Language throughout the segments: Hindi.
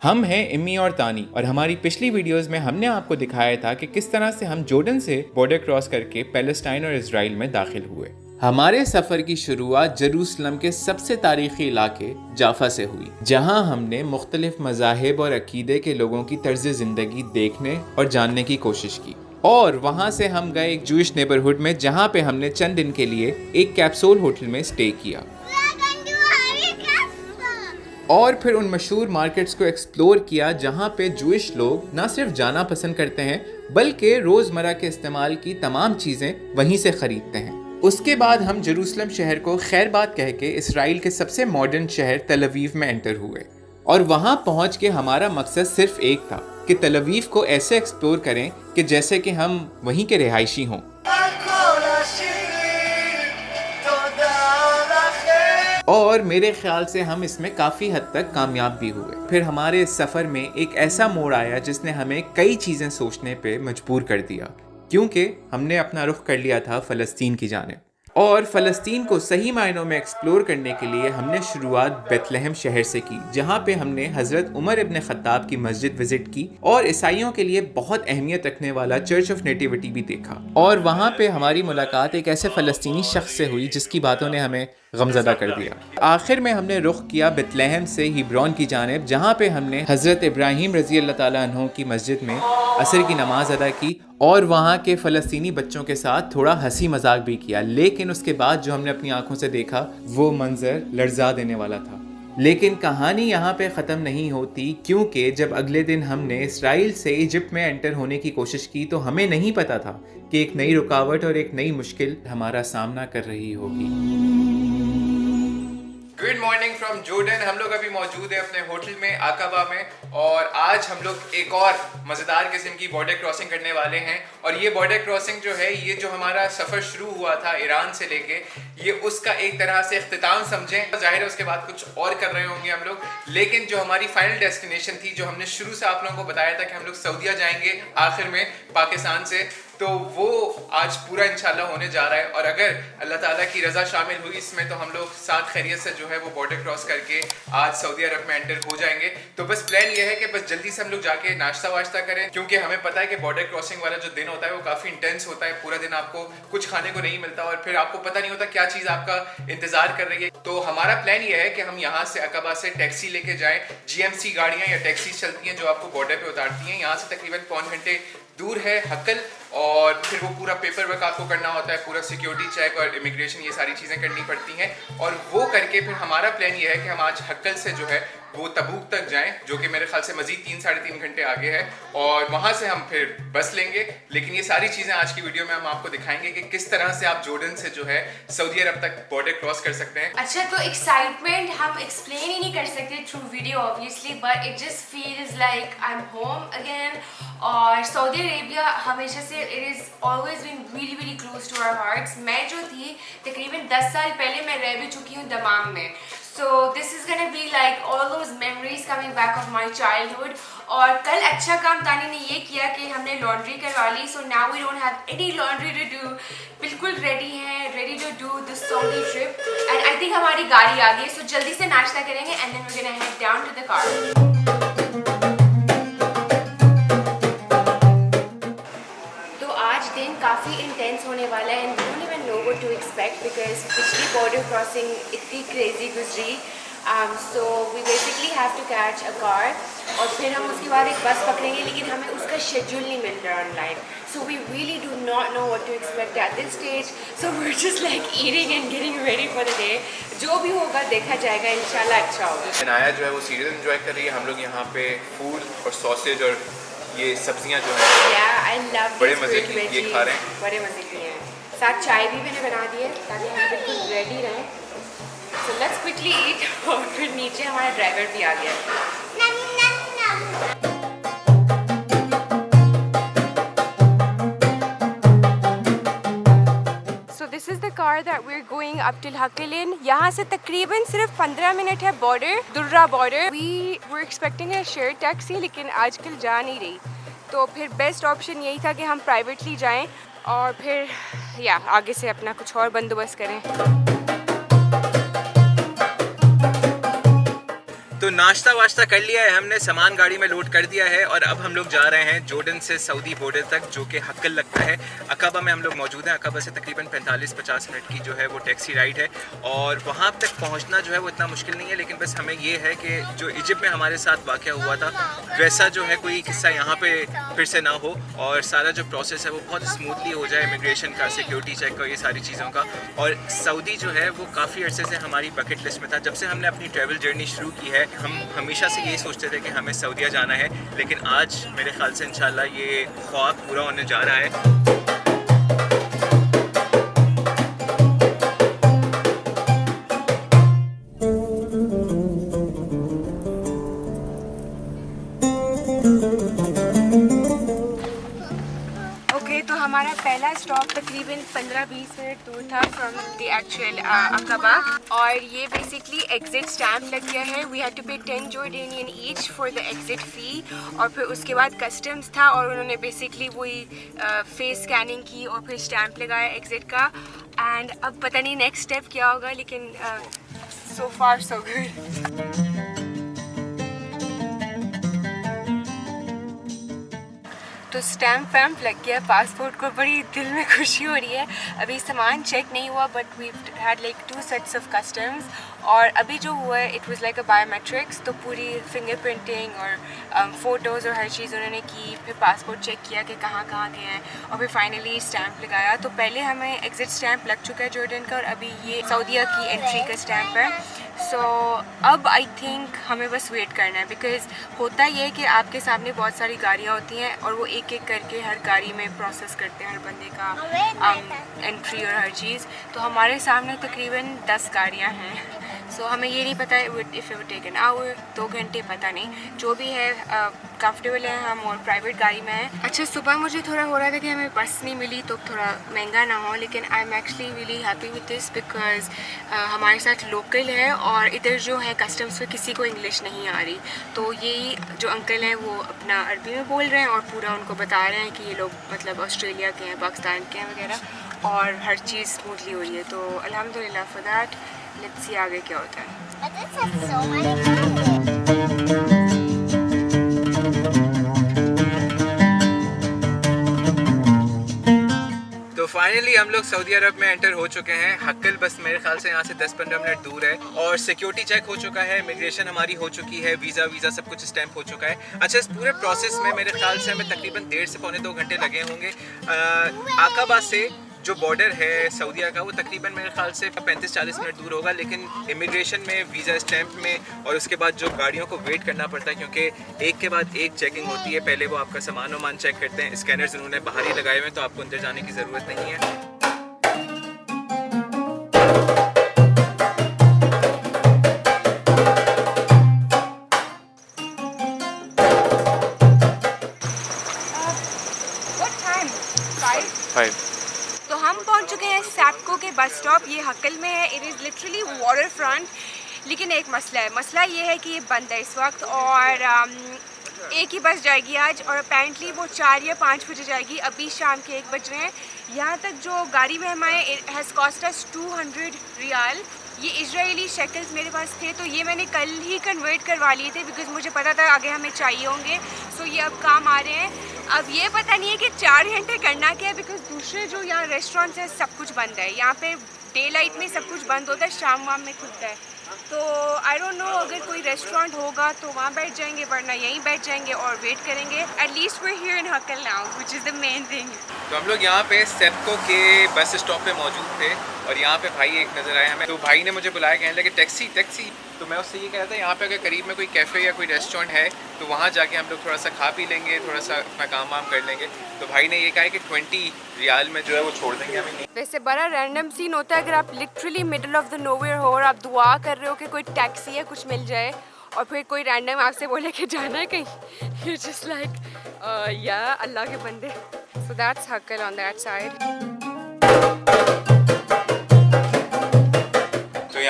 हम हैं इम्मी और तानी और हमारी पिछली वीडियोस में हमने आपको दिखाया था कि किस तरह से हम जॉर्डन से बॉर्डर क्रॉस करके पैलेस्टाइन और इजराइल में दाखिल हुए। हमारे सफ़र की शुरुआत जेरूसलम के सबसे तारीखी इलाके जाफा से हुई, जहां हमने मुख्तलिफ मज़ाहिब और अकीदे के लोगों की तर्ज ज़िंदगी देखने और जानने की कोशिश की। और वहां से हम गए एक जूइश नेबरहुड में, जहां पे हमने चंद दिन के लिए एक कैप्सूल होटल में स्टे किया और फिर उन मशहूर मार्केट्स को एक्सप्लोर किया जहां पे जूइश लोग ना सिर्फ जाना पसंद करते हैं बल्कि रोज़मर्रा के इस्तेमाल की तमाम चीज़ें वहीं से ख़रीदते हैं। उसके बाद हम जेरूसलम शहर को खैरबाद कह के इसराइल के सबसे मॉडर्न शहर तल अवीव में एंटर हुए और वहां पहुंच के हमारा मकसद सिर्फ एक था कि तल अवीव को ऐसे एक्सप्लोर करें कि जैसे कि हम वहीं के रिहायशी हों। और मेरे ख्याल से हम इसमें काफ़ी हद तक कामयाब भी हुए। फिर हमारे इस सफ़र में एक ऐसा मोड़ आया जिसने हमें कई चीज़ें सोचने पे मजबूर कर दिया, क्योंकि हमने अपना रुख कर लिया था फ़लस्तीन की जानिब। और फ़लस्तीन को सही मायनों में एक्सप्लोर करने के लिए हमने शुरुआत बेथलेहम शहर से की, जहाँ पे हमने हज़रत उमर इब्न ख़त्ताब की मस्जिद विज़िट की और ईसाइयों के लिए बहुत अहमियत रखने वाला चर्च ऑफ नेटिविटी भी देखा। और वहाँ पे हमारी मुलाकात एक ऐसे फ़लस्तीनी शख्स से हुई जिसकी बातों ने हमें गमज़दा कर दिया। आखिर में हमने रुख किया बेथलेहम से हिब्रोन की जानिब, जहाँ पे हमने हज़रत इब्राहीम रज़ी अल्लाह ताला अन्हो की मस्जिद में असर की नमाज अदा की और वहाँ के फ़लस्तीनी बच्चों के साथ थोड़ा हंसी मजाक भी किया। लेकिन उसके बाद जो हमने अपनी आंखों से देखा वो मंजर लर्जा देने वाला था। लेकिन कहानी यहाँ पे ख़त्म नहीं होती, क्योंकि जब अगले दिन हमने इसराइल से इजिप्ट में एंटर होने की कोशिश की तो हमें नहीं पता था कि एक नई रुकावट और एक नई मुश्किल हमारा सामना कर रही होगी। Good morning from Jordan. हम लोग अभी मौजूद है अपने होटल में आकाबा में और आज हम लोग एक और मज़ेदार किस्म की बॉर्डर क्रॉसिंग करने वाले हैं। और ये बॉर्डर क्रॉसिंग जो है, ये जो हमारा सफ़र शुरू हुआ था ईरान से लेके, ये उसका एक तरह से इख्तिताम समझें। जाहिर है उसके बाद कुछ और कर रहे होंगे हम लोग, लेकिन जो हमारी फाइनल डेस्टिनेशन थी, जो हमने शुरू से आप लोगों को बताया था कि हम लोग सऊदीया जाएंगे आखिर में पाकिस्तान से, तो वो आज पूरा इंशाल्लाह होने जा रहा है। और अगर अल्लाह ताला की रज़ा शामिल हुई इसमें तो हम लोग साथ खैरियत से जो है वो बॉर्डर क्रॉस करके आज सऊदी अरब में एंटर हो जाएंगे। तो बस प्लान ये है कि बस जल्दी से हम लोग जाके नाश्ता वाश्ता करें, क्योंकि हमें पता है कि बॉर्डर क्रॉसिंग वाला जो दिन होता है वो काफ़ी इंटेंस होता है। पूरा दिन आपको कुछ खाने को नहीं मिलता और फिर आपको पता नहीं होता क्या चीज़ आपका इंतज़ार कर रही है। तो हमारा प्लान ये है कि हम यहाँ से अकबा से टैक्सी लेके जाएँ। GMC गाड़ियाँ या टैक्सी चलती हैं जो आपको बॉर्डर पर उतारती हैं। यहाँ से तकरीबन 5 घंटे दूर है हक्कल, और फिर वो पूरा पेपर वर्क आपको करना होता है, पूरा सिक्योरिटी चेक और इमिग्रेशन, ये सारी चीज़ें करनी पड़ती हैं। और वो करके फिर हमारा प्लान ये है कि हम आज हक्कल से जो है वो तबूक तक जाएं, जो कि मेरे ख्याल से मज़ीद 3-3.5 घंटे आगे है, और वहाँ से हम फिर बस लेंगे। लेकिन ये सारी चीज़ें आज की वीडियो में हम आपको दिखाएंगे कि किस तरह से आप जॉर्डन से जो है सऊदी अरब तक बॉर्डर क्रॉस कर सकते हैं। अच्छा, तो एक्साइटमेंट हम एक्सप्लेन ही नहीं कर सकते through video obviously, but it just feels like I am home again. और सऊदी अरेबिया हमेशा से it is always been really really close to our hearts. मैं जो थी तकरीबन 10 साल पहले मैं रह भी चुकी हूँ दमाम में, so this is gonna be like all those memories coming back of my childhood. और कल अच्छा काम तानी ने ये किया कि हमने लॉन्ड्री करवा ली, so now we don't have any laundry to do. बिल्कुल रेडी हैं, ready to do this Saudi trip. And I think हमारी गाड़ी आ गई, सो जल्दी से नाश्ता करेंगे and then we gonna head down to the car. काफ़ी इंटेंस होने वाला है and we don't even know what to expect, because पिछली बॉर्डर क्रॉसिंग इतनी क्रेजी गुजरी। So we basically have to catch a car और फिर हम उसके बाद एक बस पकड़ेंगे, लेकिन हमें उसका शेड्यूल नहीं मिल रहा online. So we really do not know what to expect at this stage. So we are just like eating and getting ready for the day. जो भी होगा देखा जाएगा, इंशाल्लाह अच्छा होगा। अनाया जो है वो सीरियल एंजॉय कर रही है। हम लोग यहाँ पे फूड और सॉसेज और ये सब्जियां जो है बड़े मज़े की ये खा रहे हैं, बड़े मज़े की हैं। साथ चाय भी मैंने बना दी है ताकि हम बिल्कुल रेडी रहें। So let's quickly eat. और फिर नीचे हमारा ड्राइवर भी आ गया। This is the car that we are going up till हक्कलिन। यहाँ से तकरीबन सिर्फ 15 मिनट है border, Durra border. We were expecting a share taxi, लेकिन आजकल जा नहीं रही, तो फिर बेस्ट ऑप्शन यही था कि हम प्राइवेटली जाएं और फिर या आगे से अपना कुछ और बंदोबस्त करें। तो नाश्ता वाश्ता कर लिया है हमने, सामान गाड़ी में लोड कर दिया है और अब हम लोग जा रहे हैं जोर्डन से सऊदी बॉर्डर तक, जो कि हक्कल लगता है। अकाबा में हम लोग मौजूद हैं। अकाबा से तकरीबन 45-50 मिनट की जो है वो टैक्सी राइड है और वहाँ तक पहुँचना जो है वो इतना मुश्किल नहीं है, लेकिन बस हमें ये है कि जो इजिप्ट में हमारे साथ वाक़या हुआ था वैसा जो है कोई किस्सा यहाँ पे फिर से ना हो और सारा जो प्रोसेस है वो बहुत स्मूथली हो जाए, इमिग्रेशन का, सिक्योरिटी चेक का, ये सारी चीज़ों का। और सऊदी जो है वो काफ़ी अरसे से हमारी बकेट लिस्ट में था। जब से हमने अपनी ट्रैवल जर्नी शुरू की है हम हमेशा से यही सोचते थे कि हमें सऊदीया जाना है, लेकिन आज मेरे ख्याल से इंशाल्लाह ये ख्वाब पूरा होने जा रहा है। तो हमारा पहला स्टॉप तकरीबन 15-20 मिनट दूर था फ्रॉम द एक्चुअल अकाबा और ये बेसिकली एग्जिट स्टैम्प लग गया है। We had to pay 10 Jordanian each for the exit fee और फिर उसके बाद कस्टम्स था और उन्होंने बेसिकली वही फेस स्कैनिंग की और फिर स्टैम्प लगाया एग्जिट का। एंड अब पता नहीं नेक्स्ट स्टेप क्या होगा, लेकिन सो फार सो गुड। तो स्टैम्प वैम्प लग गया पासपोर्ट को, बड़ी दिल में खुशी हो रही है। अभी सामान चेक नहीं हुआ but we had like 2 sets of customs और अभी जो हुआ है it was like a biometrics, तो पूरी फिंगरप्रिंटिंग और फ़ोटोज़ और हर चीज़ उन्होंने की, फिर पासपोर्ट चेक किया कि कहाँ कहाँ गए हैं और फिर फाइनली स्टैम्प लगाया। तो पहले हमें एग्जिट स्टैम्प लग चुका है जॉर्डन का और अभी ये सऊदीया की एंट्री का स्टैम्प है। सो अब आई थिंक हमें बस वेट करना है, बिकॉज़ होता ये है कि आपके सामने बहुत सारी गाड़ियाँ होती हैं और वो एक एक करके हर गाड़ी में प्रोसेस करते हैं हर बंदे का एंट्री और हर चीज़। तो हमारे सामने तकरीबन 10 गाड़ियाँ हैं। सो हमें ये नहीं पता if it take an hour, 2 घंटे, पता नहीं। जो भी है कंफर्टेबल है हम और प्राइवेट गाड़ी में है। अच्छा, सुबह मुझे थोड़ा हो रहा था कि हमें बस नहीं मिली तो थोड़ा महंगा ना हो, लेकिन I am actually really happy with this because हमारे साथ लोकल है और इधर जो है कस्टम्स पे किसी को इंग्लिश नहीं आ रही। तो यही जो अंकल हैं वो अपना अरबी में बोल रहे हैं और पूरा उनको बता रहे हैं कि ये लोग मतलब ऑस्ट्रेलिया के हैं, पाकिस्तान के हैं वगैरह, और हर चीज़ स्मूथली हो रही है। तो अल्हम्दुलिल्लाह फॉर दैट। लेट्स सी आगे क्या होता है। तो फाइनली हम लोग सऊदी अरब में एंटर हो चुके हैं। हक्कल बस मेरे ख्याल से यहाँ से 10-15 मिनट दूर है और सिक्योरिटी चेक हो चुका है, इमिग्रेशन हमारी हो चुकी है, वीज़ा सब कुछ स्टैम्प हो चुका है। अच्छा, इस पूरे प्रोसेस में मेरे ख्याल से हमें तकरीबन 1.5 से पौने 2 घंटे लगे होंगे। अकाबा से जो बॉर्डर है सऊदीया का वो तकरीबन मेरे ख्याल से 35-40 मिनट दूर होगा, लेकिन इमिग्रेशन में, वीज़ा स्टैम्प में और उसके बाद जो गाड़ियों को वेट करना पड़ता है क्योंकि एक के बाद एक चेकिंग होती है। पहले वो आपका सामान वामान चेक करते हैं, स्कैनर्स उन्होंने बाहर ही लगाए हुए हैं तो आपको अंदर जाने की ज़रूरत नहीं है। तो हम पहुंच चुके हैं सैपको के बस स्टॉप। ये हक्कल में है, it is literally water front. लेकिन एक मसला है, मसला ये है कि ये बंद है इस वक्त और एक ही बस जाएगी आज और अपेरेंटली वो 4 या 5 बजे जाएगी। अभी शाम के 1 बज रहे हैं। यहाँ तक जो गाड़ी में हम आए हैज़ कॉस्ट अस 200 रियाल। ये इजरायली शेकल्स मेरे पास थे तो ये मैंने कल ही कन्वर्ट करवा लिए थे बिकॉज़ मुझे पता था आगे हमें चाहिए होंगे। सो ये अब काम आ रहे हैं। अब ये पता नहीं है कि 4 घंटे करना क्या है बिकॉज़ दूसरे जो यहाँ रेस्टोरेंट्स हैं सब कुछ बंद है। यहाँ पे डे लाइट में सब कुछ बंद होता है, शाम वाम में खुलता है। तो आई डोंट नो, अगर कोई रेस्टोरेंट होगा तो वहाँ बैठ जाएंगे, वरना यहीं बैठ जाएंगे और वेट करेंगे। At least we here in Haql now which is the main thing. तो हम लोग यहाँ पे सेप्को के बस स्टॉप पे मौजूद थे और यहाँ पे भाई एक नज़र आया हमें। तो भाई ने मुझे बुलाया, कहने लगे टैक्सी। तो मैं उससे ये कह रहा था यहाँ पे अगर करीब में कोई कैफ़े या कोई रेस्टोरेंट है तो वहाँ जाके हम लोग थोड़ा सा खा पी लेंगे, थोड़ा सा अपना काम वाम कर लेंगे। तो भाई ने ये कहा है कि 20 रियाल में जो है वो छोड़ देंगे हमें। वैसे बड़ा रैंडम सीन होता है अगर आप literally middle of the nowhere हो और आप दुआ कर रहे हो कि कोई टैक्सी या कुछ मिल जाए और फिर कोई रैंडम आपसे बोले कि जाना है कहीं। यू जस्ट लाइक या अल्लाह के बंदे। So that's हक्कल on that side.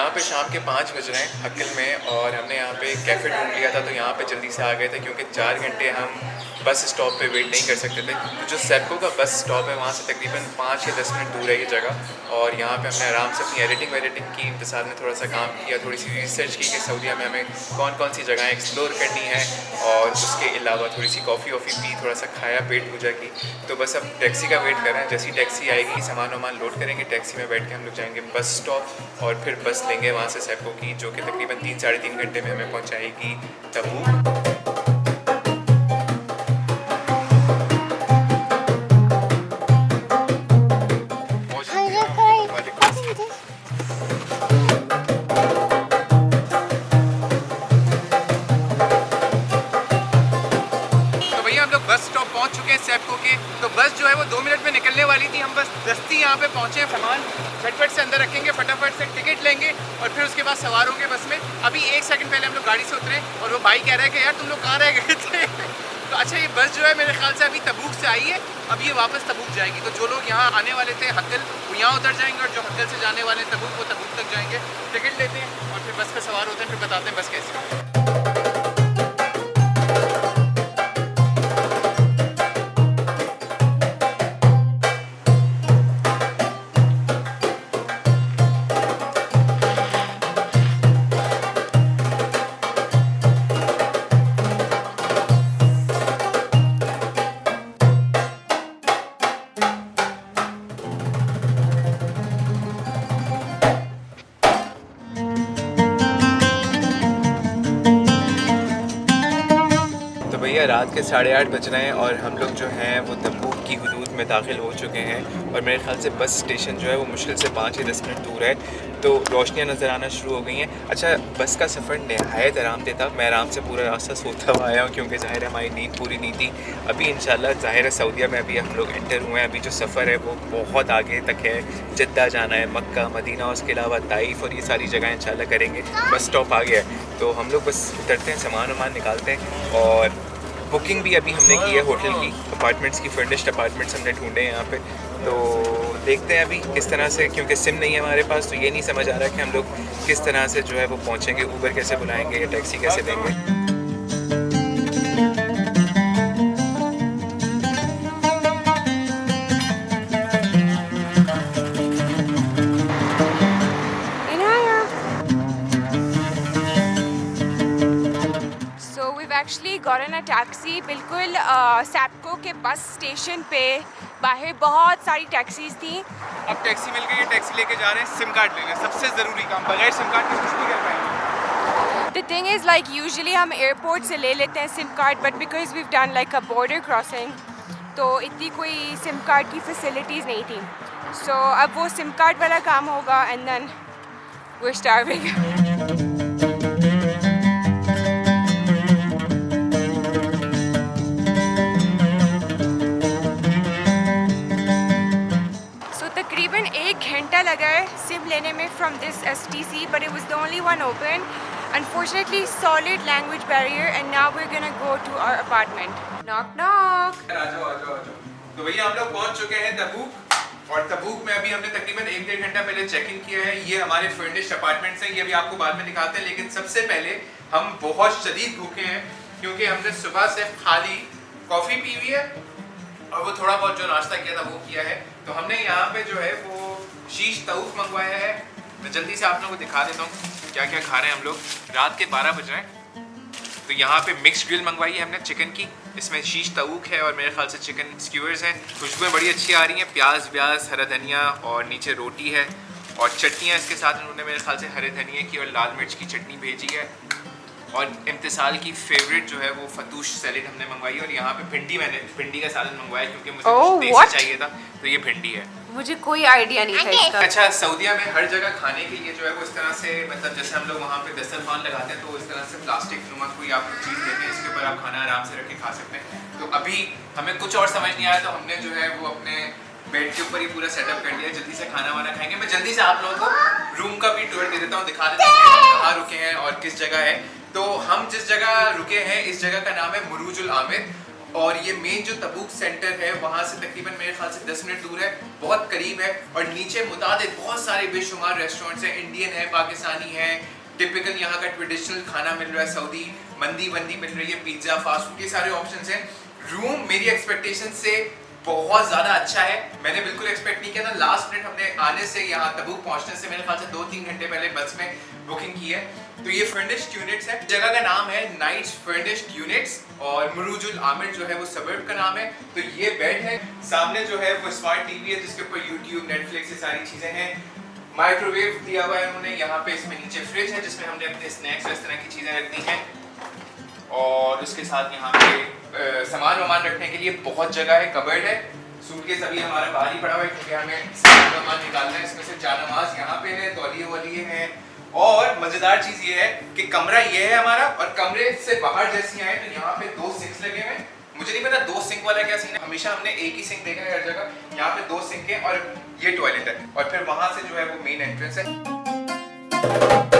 यहाँ पे शाम के 5 बज रहे हैं हक्किल में, और हमने यहाँ पे कैफ़े ढूंढ लिया था, तो यहाँ पे जल्दी से आ गए थे क्योंकि 4 घंटे हम बस स्टॉप पे वेट नहीं कर सकते थे। तो जो सेप्को का बस स्टॉप है वहाँ से तकरीबन 5 या 10 मिनट दूर है ये जगह, और यहाँ पे हमने आराम से अपनी एडिटिंग की, इंतज़ार में थोड़ा सा काम किया, थोड़ी सी रिसर्च की कि सऊदीया में हमें कौन कौन सी जगहें एक्सप्लोर करनी है, और उसके अलावा थोड़ी सी कॉफ़ी पी, थोड़ा सा खाया, पेट पूजा की। तो बस अब टैक्सी का वेट कर रहे हैं, जैसी टैक्सी आएगी सामान वामान लोड करेंगे, टैक्सी में बैठ के हम लोग जाएंगे बस स्टॉप, और फिर बस लेंगे वहाँ से सेप्को की, जो कि तकरीबन 3-3.5 घंटे में हमें पहुँचाएगी तबूक। बस स्टॉप पहुंच चुके हैं सेप्को के। तो बस जो है वो 2 मिनट में निकलने वाली थी, हम बस दस्ती यहाँ पे पहुँचे, सामान झटपट से अंदर रखेंगे, फटाफट से टिकट लेंगे और फिर उसके बाद सवार होंगे बस में। अभी 1 सेकंड पहले हम लोग गाड़ी से उतरे और वो भाई कह रहा है कि यार तुम लोग कहाँ रह गए थे। तो अच्छा, ये बस जो है मेरे ख्याल से अभी तबूक से आई है, अब ये वापस तबूक जाएगी। तो जो लोग यहाँ आने वाले थे हक्किल, वो यहाँ उतर जाएंगे, और जो हक्किल से जाने वाले तबूक, वो तबूक तक जाएंगे। टिकट लेते हैं और फिर बस पर सवार होते हैं, फिर बताते हैं बस कैसे। भैया रात के 8:30 बज रहे हैं और हम लोग जो हैं वो तबूक की हुदूद में दाखिल हो चुके हैं, और मेरे ख्याल से बस स्टेशन जो है वो मुश्किल से 5 या 10 मिनट दूर है। तो रोशनियाँ नज़र आना शुरू हो गई हैं। अच्छा, बस का सफ़र नहायत आरामदेह था, मैं आराम से पूरा रास्ता सोता हुआ आया हूँ क्योंकि ज़ाहिर है हमारी नींद पूरी नहीं थी। अभी इंशाल्लाह ज़ाहिर है सऊदीया में अभी हम लोग एंटर हुए हैं, अभी जो सफ़र है वो बहुत आगे तक है, जद्दा जाना है, मक्का, मदीना, उसके अलावा ताइफ और ये सारी जगह इंशाल्लाह करेंगे। बस स्टॉप आ गया है तो हम लोग बस उतरते हैं, सामान वामान निकालते हैं, और बुकिंग भी अभी हमने की है होटल की, अपार्टमेंट्स की, फर्निश्ड अपार्टमेंट्स हमने ढूंढे हैं यहाँ पे। तो देखते हैं अभी किस तरह से, क्योंकि सिम नहीं है हमारे पास, तो ये नहीं समझ आ रहा कि हम लोग किस तरह से जो है वो पहुँचेंगे, ऊबर कैसे बुलाएंगे या टैक्सी कैसे लेंगे। एक्चुअली गॉटन अ टैक्सी बिल्कुल सेप्को के बस स्टेशन पे बाहर बहुत सारी टैक्सीज थी। अब टैक्सी मिल गई है, टैक्सी लेके जा रहे हैं सिम कार्ड लेने, सबसे ज़रूरी काम, बगैर सिम कार्ड के कुछ नहीं कर पाएंगे। The thing is like usually हम एयरपोर्ट से ले लेते हैं SIM card, but because we done like a border crossing तो इतनी कोई सिम कार्ड की फैसिलिटीज़ नहीं थी। सो अब वो सिम कार्ड वाला काम होगा, and then we are starving. तकरीबन 1 घंटा लगा है सिम लेने में from this STC, but it was the only one open. Unfortunately solid language barrier, and now we are gonna go to our apartment. Knock knock. आ जाओ। तो भैया हम लोग पहुंच चुके हैं तबूक, और तबूक में अभी हमने तकरीबन 1-1.5 घंटा पहले चेक इन किया है। ये हमारे फर्निश्ड अपार्टमेंट्स हैं, ये भी आपको बाद में दिखाते हैं, लेकिन सबसे पहले हम बहुत शदीद भूखे हैं क्योंकि हमने सुबह से खाली कॉफ़ी पी हुई है और वो थोड़ा बहुत जो नाश्ता किया था वो किया है। तो हमने यहाँ पे जो है वो शीश तऊफ मंगवाया है। मैं जल्दी से आप लोगों को दिखा देता हूँ क्या क्या खा रहे हैं हम लोग। रात के 12 बज रहे हैं, तो यहाँ पे मिक्स ग्रिल मंगवाई है हमने चिकन की, इसमें शीश तऊक है और मेरे ख्याल से चिकन स्क्यूअर्स हैं। खुशबुएं बड़ी अच्छी आ रही हैं, प्याज व्याज, हरा धनिया, और नीचे रोटी है और चटनियाँ इसके साथ उन्होंने मेरे ख्याल से हरे धनिया की और लाल मिर्च की चटनी भेजी है। और इम्तिसाल की फेवरेट जो है वो फतूश सैलेड हमने मंगवाई है, और यहाँ पे मैंने भिंडी का सालन मंगवाया क्योंकि मुझे देसी चाहिए था, तो ये भिंडी है। मुझे कोई आइडिया नहीं था इसका। अच्छा, सऊदीया में हर जगह खाने के लिए जो है वो इस तरह से, मतलब जैसे हम लोग वहाँ पे दस्तरखान लगाते हैं तो इस तरह से प्लास्टिक नुमा कोई आप चीज़ देते हैं, इसके ऊपर आप खाना आराम से रख के खा सकते हैं। तो अभी हमें कुछ और समझ नहीं आया, तो हमने जो है वो अपने बेड के ऊपर ही पूरा सेटअप कर लिया, जल्दी से खाना वाना खाएंगे। मैं जल्दी से आप लोगों को रूम का भी टूर दे देता हूँ, दिखा देता हूँ हम कहाँ रुके हैं और किस जगह है। तो हम जिस जगह रुके हैं इस जगह का नाम है मुरूजुल आमिर, और ये मेन जो तबूक सेंटर है वहाँ से तकरीबन मेरे ख्याल से 10 मिनट दूर है, बहुत करीब है। और नीचे मुताबिक बहुत सारे बेशुमार रेस्टोरेंट्स हैं, इंडियन है, पाकिस्तानी है, टिपिकल यहाँ का ट्रेडिशनल खाना मिल रहा है, सऊदी मंदी मिल रही है, पिज्ज़ा, फास्ट फूड, ये सारे ऑप्शंस हैं। रूम मेरी एक्सपेक्टेशन से बहुत ज़्यादा अच्छा है, मैंने बिल्कुल एक्सपेक्ट नहीं किया था। लास्ट मिनट हमने आने से, यहाँ तबूक पहुँचने से मेरे ख्याल से 2-3 घंटे पहले बस में बुकिंग की है। तो ये फर्निश्ड यूनिट्स है, जगह का नाम है नाइट्स फर्निश्ड यूनिट्स, और मुरूजुल आमिर जो है वो सबर्ब का नाम है। तो ये बेड है, सामने जो है वो स्मार्ट टीवी है जिसके ऊपर यूट्यूब, नेटफ्लिक्स, ये सारी चीज़ें हैं। माइक्रोवेव दिया हुआ है उन्होंने यहाँ पे, इसमें नीचे फ्रिज है जिसमें हमने अपने स्नैक्स इस तरह की चीज़ें रखनी हैं, और उसके साथ यहाँ पे सामान वामान रखने के लिए बहुत जगह है, कबर्ड है। सूटकेस अभी हमारा बाहर ही पड़ा हुआ है क्योंकि हमें सामान निकालना है। इसमें से जानमाज यहाँ पे है, तौलिए वलिए हैं। और मजेदार चीज ये है कि कमरा ये है हमारा, और कमरे से बाहर जैसे आए तो यहाँ पे 2 सिंक्स लगे हुए हैं। मुझे नहीं पता 2 सिंक वाला क्या सीन है, हमेशा हमने एक ही सिंक देखा है हर जगह। यहाँ पे 2 सिंक है और ये टॉयलेट है, और फिर वहां से जो है वो मेन एंट्रेंस है।